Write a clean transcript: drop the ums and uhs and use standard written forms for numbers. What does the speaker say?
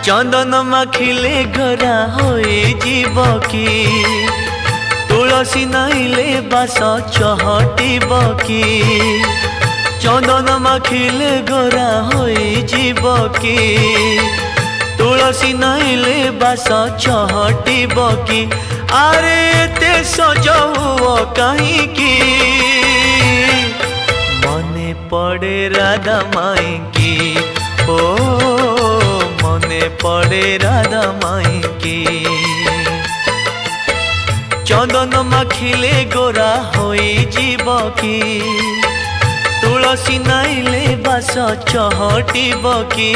चंदन माखिले गोरा होई जीव की तुलसी नाइले बास चहटिब की चंदन माखिले गोरा होई जीव की तुलसी नाइले बास चहटिब की आरे ते सजौ कहीं की मने पड़े राधा माई की ओ मने पड़े राधा माई की चंदन माखिले गोरा होई जीव की तुलसी नाइले बास चहटिब की।